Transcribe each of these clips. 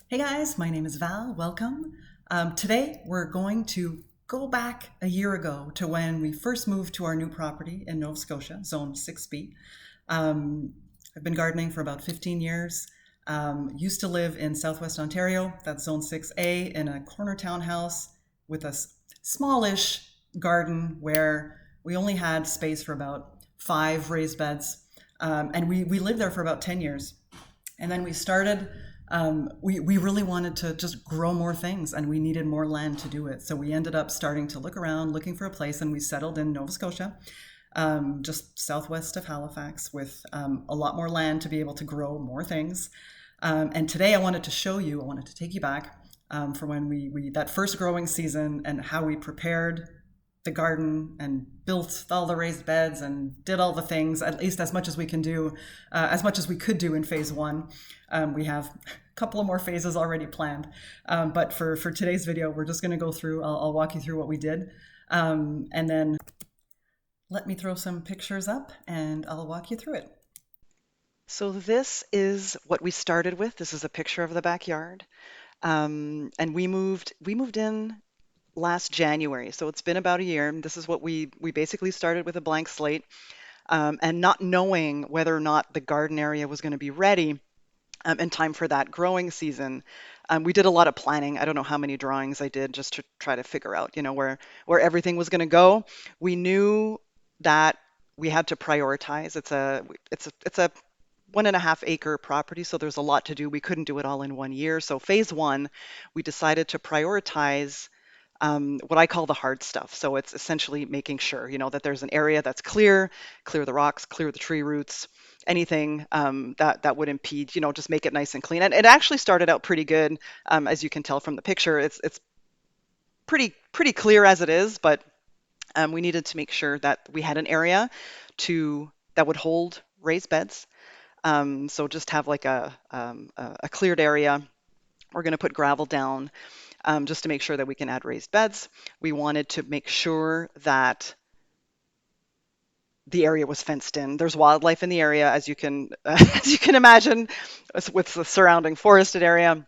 Hey guys, my name is Val. Welcome. Today we're going to go back a year ago to when we first moved to our new property in Nova Scotia, Zone 6B. Um, I've been gardening for about 15 years. Used to live in Southwest Ontario, that's Zone 6A, in a corner townhouse with a smallish garden where we only had space for about 5 raised beds. And we lived there for about 10 years. And then we started, we really wanted to just grow more things and we needed more land to do it. So we ended up starting to look around, looking for a place, and we settled in Nova Scotia, just southwest of Halifax, with a lot more land to be able to grow more things. And today I wanted to show you, I wanted to take you back for when we that first growing season and how we prepared the garden and built all the raised beds and did all the things, at least as much as we can do, as much as we could do in phase one. We have a couple of more phases already planned. But for today's video, we're just going to go through, I'll walk you through what we did. And then let me throw some pictures up and I'll walk you through it. So this is what we started with. This is a picture of the backyard. And we moved in last January. So it's been about a year. And this is what we basically started with a blank slate, and not knowing whether or not the garden area was going to be ready in time for that growing season. We did a lot of planning. I don't know how many drawings I did just to try to figure out, where everything was going to go. We knew that we had to prioritize. It's a 1.5 acre property, so there's a lot to do. We couldn't do it all in one year. So phase one, we decided to prioritize what I call the hard stuff. So it's essentially making sure, that there's an area that's clear the rocks, clear the tree roots, anything that would impede, just make it nice and clean. And it actually started out pretty good, as you can tell from the picture. It's pretty clear as it is, but we needed to make sure that we had an area to that would hold raised beds. So just have like a cleared area. We're going to put gravel down, just to make sure that we can add raised beds. We wanted to make sure that the area was fenced in. There's wildlife in the area, as you can as you can imagine, with the surrounding forested area.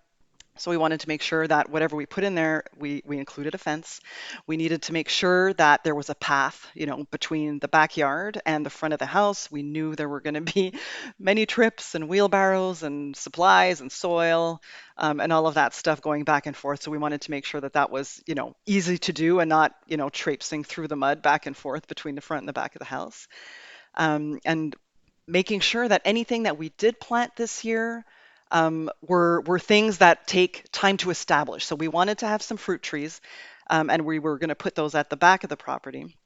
So we wanted to make sure that whatever we put in there, we included a fence. We needed to make sure that there was a path, between the backyard and the front of the house. We knew there were going to be many trips and wheelbarrows and supplies and soil, and all of that stuff going back and forth. So we wanted to make sure that that was, easy to do and not, traipsing through the mud back and forth between the front and the back of the house. And making sure that anything that we did plant this year were things that take time to establish. So we wanted to have some fruit trees, and we were going to put those at the back of the property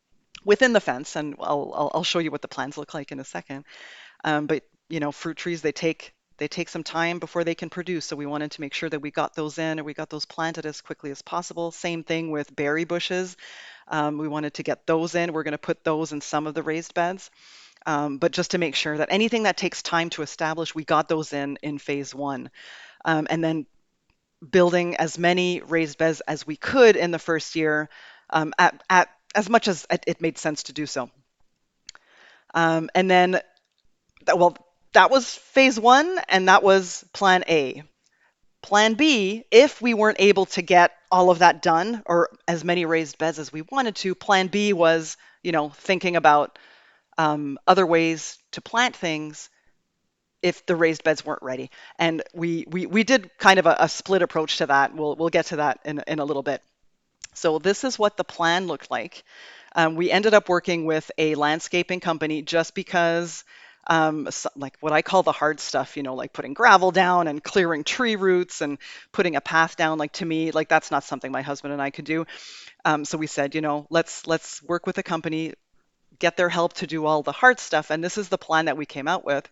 within the fence. And I'll show you what the plans look like in a second. But fruit trees, they take some time before they can produce. So we wanted to make sure that we got those in, or we got those planted as quickly as possible. Same thing with berry bushes. We wanted to get those in. We're going to put those in some of the raised beds. But just to make sure that anything that takes time to establish, we got those in phase one. And then building as many raised beds as we could in the first year, at as much as it made sense to do so. And then, well, that was phase one, and that was plan A. Plan B, if we weren't able to get all of that done or as many raised beds as we wanted to, plan B was, thinking about other ways to plant things if the raised beds weren't ready. And we did kind of a split approach to that. We'll get to that in a little bit. So this is what the plan looked like. We ended up working with a landscaping company just because, like what I call the hard stuff, like putting gravel down and clearing tree roots and putting a path down, like to me, like that's not something my husband and I could do. So we said, let's work with a company, get their help to do all the hard stuff. And this is the plan that we came out with.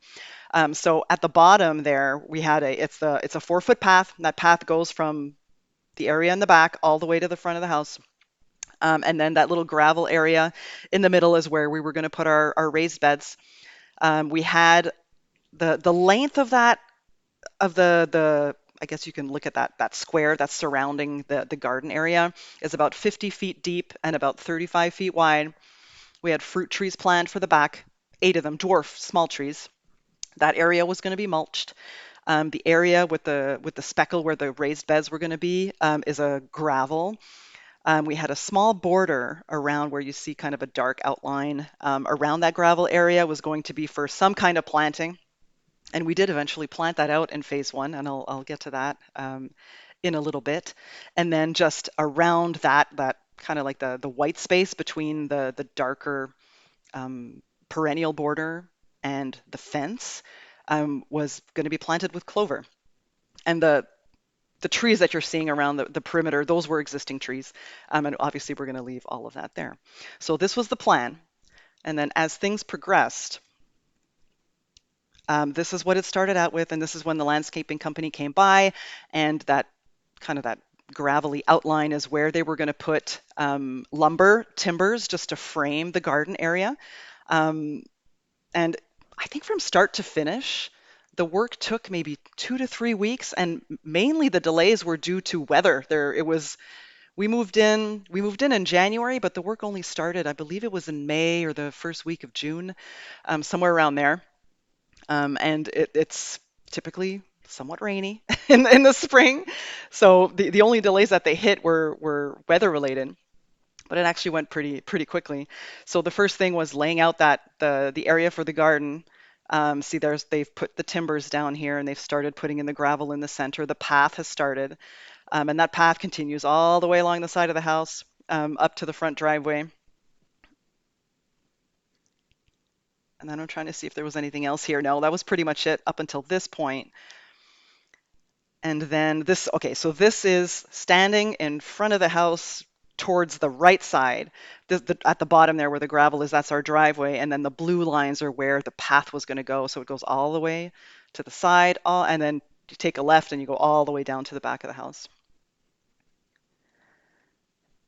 So at the bottom there, we had it's a 4-foot path. And that path goes from the area in the back all the way to the front of the house. And then that little gravel area in the middle is where we were going to put our raised beds. We had the length of that of the I guess you can look at that square that's surrounding the garden area is about 50 feet deep and about 35 feet wide. We had fruit trees planned for the back, 8 of them, dwarf small trees. That area was going to be mulched. The area with the speckle where the raised beds were going to be is a gravel. We had a small border around where you see kind of a dark outline around that gravel area was going to be for some kind of planting. And we did eventually plant that out in phase one, and I'll get to that in a little bit. And then just around that kind of like the white space between the darker perennial border and the fence was going to be planted with clover. And the trees that you're seeing around the perimeter, those were existing trees. And obviously, we're going to leave all of that there. So this was the plan. And then as things progressed, this is what it started out with, and this is when the landscaping company came by, and that kind of that gravelly outline is where they were going to put lumber, timbers, just to frame the garden area. Um, and I think from start to finish, the work took maybe 2 to 3 weeks, and mainly the delays were due to weather. It was we moved in January, but the work only started, I believe it was in May or the first week of June, somewhere around there. And it's typically somewhat rainy in the spring. So the only delays that they hit were weather related, but it actually went pretty quickly. So the first thing was laying out that the area for the garden. See, they've put the timbers down here and they've started putting in the gravel in the center. The path has started, and that path continues all the way along the side of the house up to the front driveway. And then I'm trying to see if there was anything else here. No, that was pretty much it up until this point. And then this, okay, so this is standing in front of the house towards the right side. At the bottom there where the gravel is, that's our driveway. And then the blue lines are where the path was going to go. So it goes all the way to the side, and then you take a left and you go all the way down to the back of the house.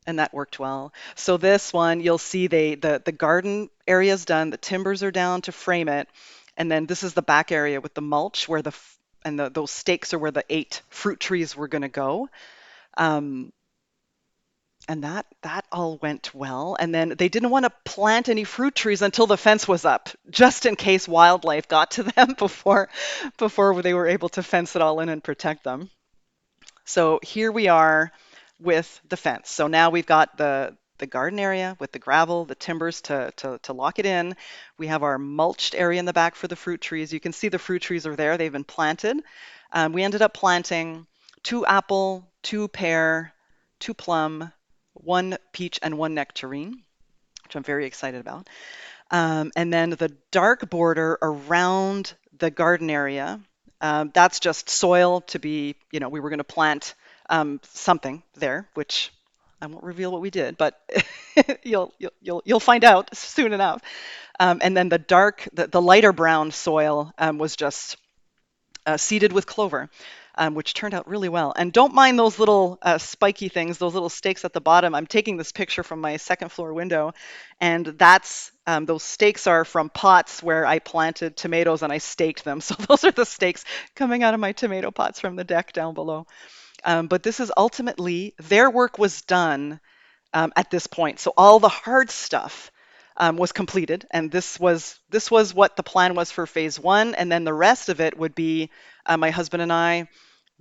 And that worked well. So this one, you'll see the garden area is done, the timbers are down to frame it, and then this is the back area with the mulch where those stakes are where the 8 fruit trees were going to go. Um, and that all went well. And then they didn't want to plant any fruit trees until the fence was up, just in case wildlife got to them before they were able to fence it all in and protect them. So here we are with the fence. So now we've got the garden area with the gravel, the timbers to lock it in. We have our mulched area in the back for the fruit trees. You can see the fruit trees are there. They've been planted. We ended up planting 2 apple, 2 pear, 2 plum, 1 peach, and 1 nectarine, which I'm very excited about. And then the dark border around the garden area, that's just soil to be, we were going to plant something there, which I won't reveal what we did, but you'll find out soon enough. And then the lighter brown soil was just seeded with clover, which turned out really well. And don't mind those little spiky things, those little stakes at the bottom. I'm taking this picture from my second floor window, and those stakes are from pots where I planted tomatoes and I staked them. So those are the stakes coming out of my tomato pots from the deck down below. But this is ultimately their work was done at this point. So all the hard stuff was completed, and this was what the plan was for phase one, and then the rest of it would be my husband and I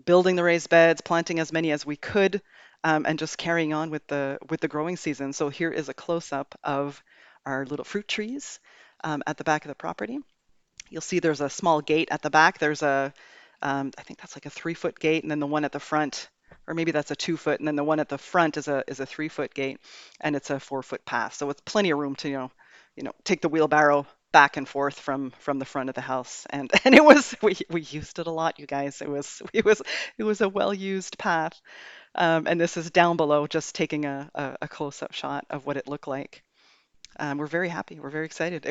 building the raised beds, planting as many as we could, and just carrying on with the growing season. So here is a close up of our little fruit trees at the back of the property. You'll see there's a small gate at the back. There's I think that's like a 3-foot gate, and then the one at the front, or maybe that's a 2-foot, and then the one at the front is a 3-foot gate, and it's a 4-foot path. So it's plenty of room to take the wheelbarrow back and forth from the front of the house, and we used it a lot, you guys. It was a well used path, and this is down below, just taking a close up shot of what it looked like. We're very happy. We're very excited.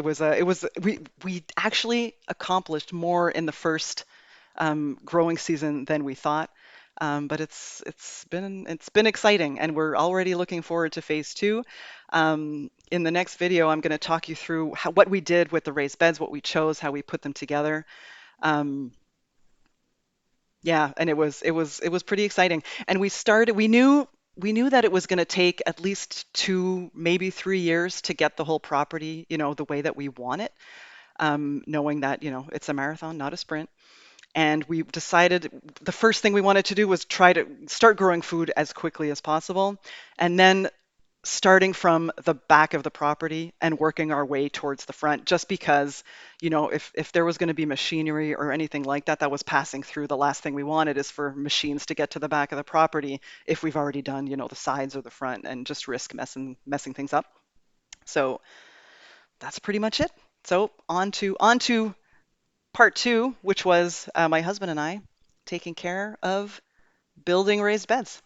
We actually accomplished more in the first growing season than we thought. But it's been exciting, and we're already looking forward to phase two. In the next video, I'm going to talk you through what we did with the raised beds, what we chose, how we put them together. Um, yeah, and it was pretty exciting. And we knew that it was going to take at least 2, maybe 3 years to get the whole property, the way that we want it. Knowing that it's a marathon, not a sprint. And we decided the first thing we wanted to do was try to start growing food as quickly as possible. And then starting from the back of the property and working our way towards the front, just because, if there was going to be machinery or anything like that that was passing through, the last thing we wanted is for machines to get to the back of the property if we've already done, the sides or the front, and just risk messing things up. So that's pretty much it. So on to part two, which was my husband and I taking care of building raised beds.